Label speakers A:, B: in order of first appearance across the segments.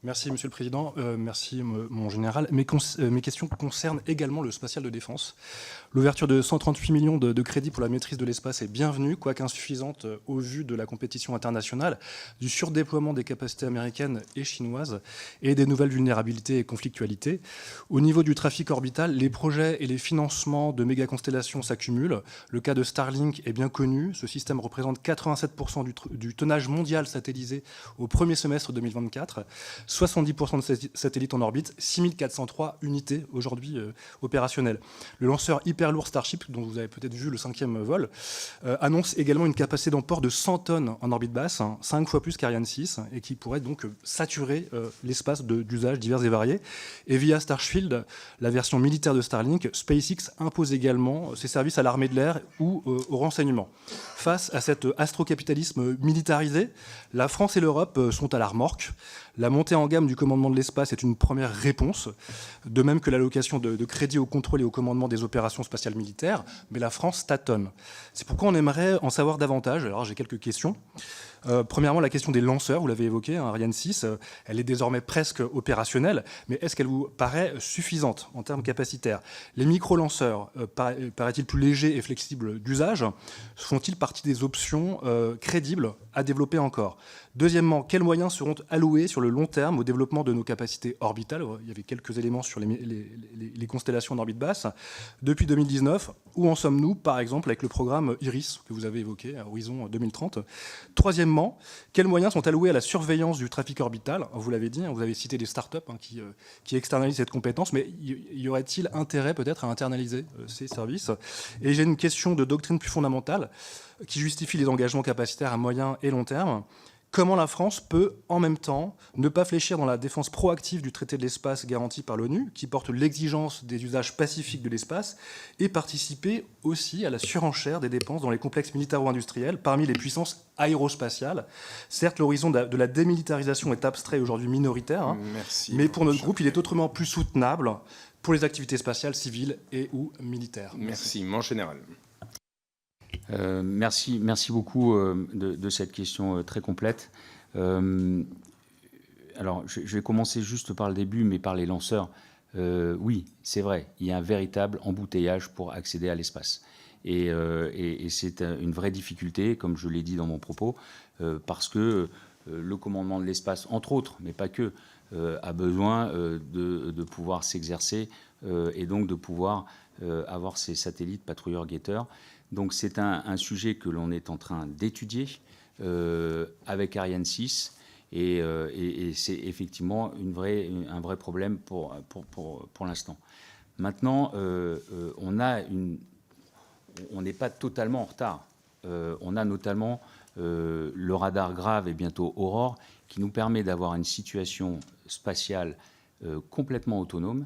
A: Merci, Monsieur le Président. Merci, mon général. Mes questions concernent également le spatial de défense. L'ouverture de 138 millions de crédits pour la maîtrise de l'espace est bienvenue, quoique insuffisante au vu de la compétition internationale, du surdéploiement des capacités américaines et chinoises et des nouvelles vulnérabilités et conflictualités. Au niveau du trafic orbital, les projets et les financements de méga-constellations s'accumulent. Le cas de Starlink est bien connu. Ce système représente 87% du tonnage mondial satellisé au premier semestre 2024. 70% de satellites en orbite, 6403 unités aujourd'hui opérationnelles. Le lanceur hyper lourd Starship, dont vous avez peut-être vu le 5e vol, annonce également une capacité d'emport de 100 tonnes en orbite basse, 5 fois plus qu'Ariane 6, et qui pourrait donc saturer l'espace d'usages divers et variés. Et via Starfield, la version militaire de Starlink, SpaceX impose également ses services à l'armée de l'air ou au renseignement. Face à cet astrocapitalisme militarisé, la France et l'Europe sont à la remorque. La montée en gamme du commandement de l'espace est une première réponse, de même que l'allocation de crédits au contrôle et au commandement des opérations spatiales militaires, mais la France tâtonne. C'est pourquoi on aimerait en savoir davantage. Alors j'ai quelques questions. Premièrement, la question des lanceurs, vous l'avez évoqué, Ariane 6, elle est désormais presque opérationnelle, mais est-ce qu'elle vous paraît suffisante en termes capacitaires? Les micro-lanceurs, paraît-il plus légers et flexibles d'usage, font-ils partie des options crédibles à développer encore? Deuxièmement, quels moyens seront alloués sur le long terme au développement de nos capacités orbitales? Il y avait quelques éléments sur les constellations en orbite basse. Depuis 2019, où en sommes-nous, par exemple, avec le programme IRIS, que vous avez évoqué, à horizon 2030? Troisièmement, quels moyens sont alloués à la surveillance du trafic orbital? Vous l'avez dit, vous avez cité des startups qui externalisent cette compétence, mais y aurait-il intérêt peut-être à internaliser ces services? Et j'ai une question de doctrine plus fondamentale qui justifie les engagements capacitaires à moyen et long terme. Comment la France peut, en même temps, ne pas fléchir dans la défense proactive du traité de l'espace garanti par l'ONU, qui porte l'exigence des usages pacifiques de l'espace, et participer aussi à la surenchère des dépenses dans les complexes militaro-industriels parmi les puissances aérospatiales? Certes, l'horizon de la démilitarisation est abstrait et aujourd'hui minoritaire, mais pour notre groupe, il est autrement plus soutenable pour les activités spatiales civiles et ou militaires.
B: Merci, mon général.
C: Merci beaucoup de cette question très complète. Alors, je vais commencer juste par le début, mais par les lanceurs. Oui, c'est vrai, il y a un véritable embouteillage pour accéder à l'espace. Et c'est une vraie difficulté, comme je l'ai dit dans mon propos, parce que le commandement de l'espace, entre autres, mais pas que, a besoin de pouvoir s'exercer et donc de pouvoir avoir ces satellites patrouilleurs-guetteurs. Donc c'est un sujet que l'on est en train d'étudier avec Ariane 6 et c'est effectivement un vrai problème pour l'instant. Maintenant, on n'est pas totalement en retard. On a notamment le radar Grave et bientôt Aurore qui nous permet d'avoir une situation spatiale complètement autonome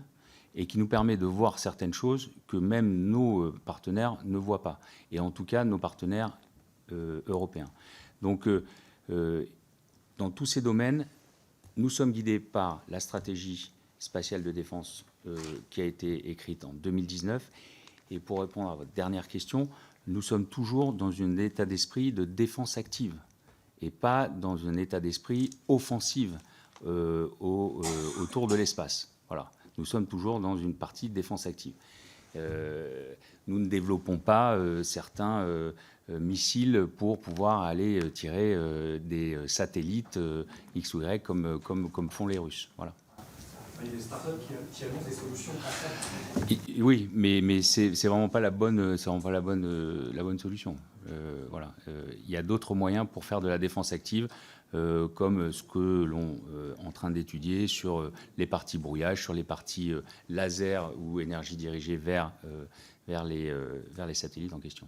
C: et qui nous permet de voir certaines choses que même nos partenaires ne voient pas, et en tout cas nos partenaires européens. Donc, dans tous ces domaines, nous sommes guidés par la stratégie spatiale de défense qui a été écrite en 2019. Et pour répondre à votre dernière question, nous sommes toujours dans un état d'esprit de défense active et pas dans un état d'esprit offensive autour de l'espace. Voilà. Nous sommes toujours dans une partie de défense active. Nous ne développons pas certains missiles pour pouvoir aller tirer des satellites X ou Y comme font les Russes. Voilà.
A: Il y a des startups qui annoncent des solutions.
C: Oui, mais c'est vraiment pas la bonne solution. Voilà. Il y a d'autres moyens pour faire de la défense active, comme ce que l'on est en train d'étudier sur les parties brouillage, sur les parties laser ou énergie dirigée vers les satellites en question.